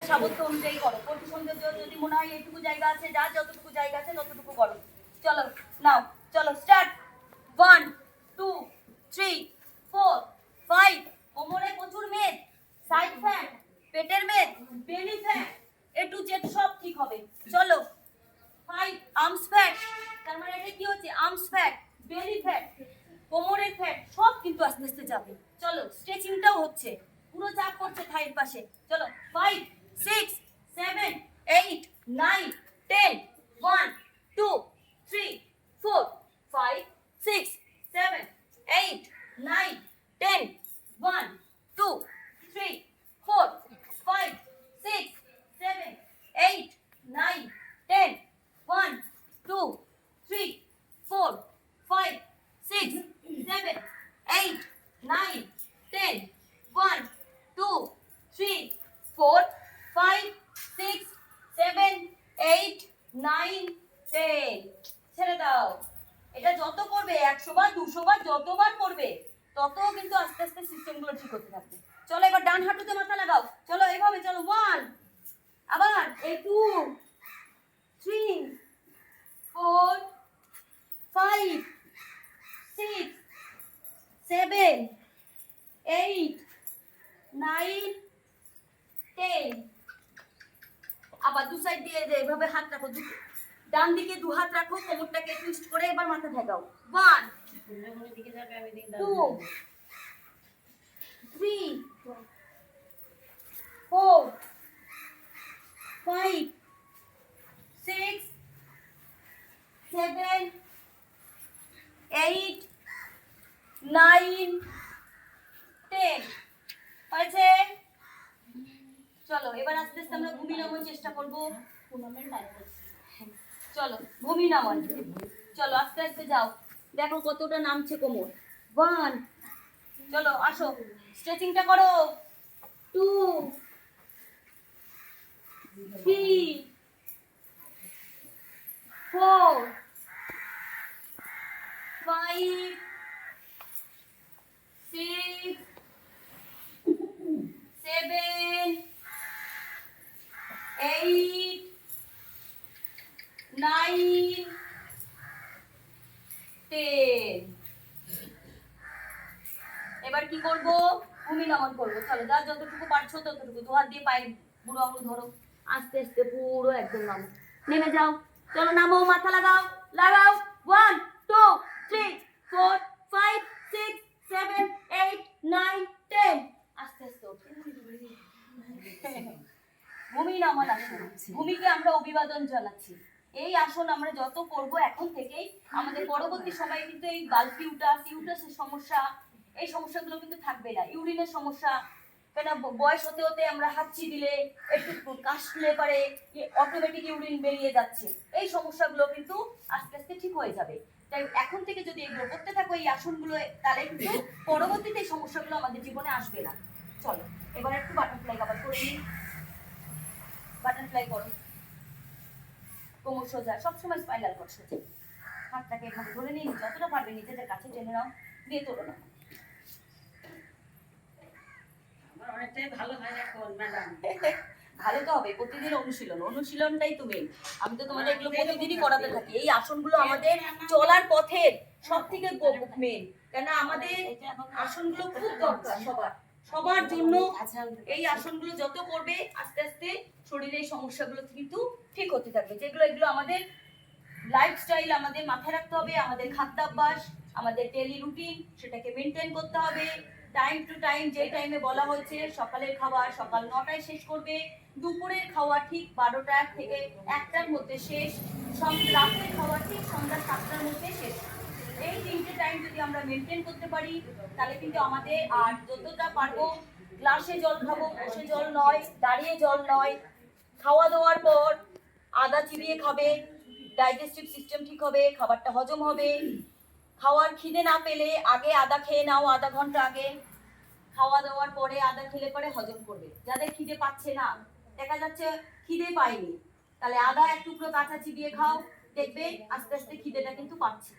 সামর্থ্য অনুযায়ী করো। কোটি সৌন্দর্য যদি মনে হয় এইটুকু জায়গা আছে, যার যতটুকু জায়গা আছে ততটুকু করো। চলো নাও, চলো স্টার্ট। 1 2 3 4 5। কোমরে প্রচুর মেদ, সাইড ফ্যাট, পেটের মেদ, belly fat, A to Z সব ঠিক হবে। চলো 5 আর্মস ফ্যাট, তার মানে এটা কি হচ্ছে? আর্মস ফ্যাট, বেলি ফ্যাট, কোমরের ফ্যাট সব কিন্তু আস্তে আস্তে যাবে। চলো স্ট্রেচিংটাও হচ্ছে, পুরো চাপ পড়ছে থাইয়ের পাশে। চলো 5 6 7 8 9 10 1 2 3 4 5 6 7 8 9 10 1 2 3 4 5 6 7 8 9 10 1 2 3 4 5 6 7 8 9 10 1 2 3 4 5 6 7 8 9 10। ছেড়ে দাও। এটা যত করবে 100 বার 200 বার যতবার করবে তত কিন্তু আস্তে আস্তে সিস্টেমগুলো ঠিক হতে থাকবে। চলো এবার ডান হাঁটুতে মাথা লাগাও। চলো এভাবে, চলো 1, আবার এই 2 3 4 5 6 7 8 9 10। আবার দু সাইড দিয়ে এভাবে হাত রাখো, ডান দিকে দু হাত রাখো, কোমরটাকে টুইস্ট করে এবার মাথা ঠেকাও। 1 2 3 4 5 6 7 8 9 10। হয়েছে? চলো এবার আস্তে আস্তে আমরা ভূমি নামন চেষ্টা করবো। চলো ভূমি নামন, চলো আস্তে আস্তে যাও, দেখো কতটা নামছে কোমর। 1, চলো আসো স্ট্রেচিংটা করো। 2 3 4 5 6 7 8 9 10। এবার কি করব? ভূমি নমন করবো। চলো যার যতটুকু পারছো ততটুকু দু হাত দিয়ে পায়ের বুড়ো আঙুল ধরো, আস্তে আস্তে পুরো একদম নামো, নেমে যাও। চলো নামো, মাথা লাগাও লাগাও। 1 2 3 4 5 6 7 8 9 10। আস্তে আস্তে ওঠো। ভূমি নামন আসন, ভূমিকে আমরা অভিবাদন জানাচ্ছি। এই আসন আমরা যত করব এখন থেকেই আমাদের পরবর্তী সময়ে কিন্তু এই ইউটাসের সমস্যা, এই সমস্যাগুলো কিন্তু থাকবে না। ইউরিনের সমস্যা, কেন বয়স হতে হতে আমরা হাঁচি দিলে একটু কাশলে পারে অটোমেটিক ইউরিন বেরিয়ে যাচ্ছে, এই সমস্যাগুলো কিন্তু আস্তে আস্তে ঠিক হয়ে যাবে। তাই এখন থেকে যদি এগুলো করতে থাকো এই আসনগুলো, তাহলে কিন্তু পরবর্তীতে এই সমস্যাগুলো আমাদের জীবনে আসবে না। চলো এবার একটু বাটারফ্লাই আবার করে নিই। বাটারফ্লাই করো, কোমর সোজা, সবসময় স্পাইরাল কর সোজা। হাতটাকে এভাবে ধরে নিয়ে যতটা পারবে নিজেদের কাছে টেনে নাও, দিয়ে তোলো না। অনেকটাই ভালো হয় এখন ম্যাডাম। ভালো তো হবে, প্রতিদিন অনুশীলনটাই তুমি। আমি তো তোমাদের এগুলো প্রতিদিনই করাতে থাকি। এই আসনগুলো আমাদের চলার পথের সব থেকে মেন, কেন আমাদের আসনগুলো খুব দরকার সবার জন্য। এই আসনগুলো যত করবে আস্তে আস্তে শরীরের এই সমস্যাগুলো কিন্তু ঠিক হতে থাকবে। এগুলো আমাদের লাইফস্টাইল, আমাদের মাথায় রাখতে হবে, আমাদের খাদ্যাভ্যাস, আমাদের ডেইলি রুটিন, সেটাকে মেনটেন করতে হবে। টাইম টু টাইম, যে টাইমে বলা হচ্ছে সকালের খাবার সকাল 9টায় শেষ করবে, দুপুরের খাওয়া ঠিক 12টা থেকে 1টার মধ্যে শেষ, রাতের খাওয়া ঠিক সন্ধ্যা 7টার মধ্যে শেষ। এই 3টে টাইম যদি আমরা মেনটেন করতে পারি তাহলে কিন্তু আমাদের আর যতটা পারবো গ্লাসে জল খাবো, বসে জল নয়, দাঁড়িয়ে জল নয়। খাওয়া দাওয়ার পর আদা চিবিয়ে খাবে, ডাইজেস্টিভ সিস্টেম ঠিক হবে, খাবারটা হজম হবে। খাওয়ার খিদে না পেলে আগে আদা খেয়ে নাও, আধা ঘন্টা আগে। খাওয়া দাওয়ার পরে আদা খেলে পরে হজম করবে। যাদের খিদে পাচ্ছে না, দেখা যাচ্ছে খিদে পায়নি, তাহলে আদা এক টুকরো কাঁচা চিবিয়ে খাও, দেখবে আস্তে আস্তে খিদেটা কিন্তু পাচ্ছে।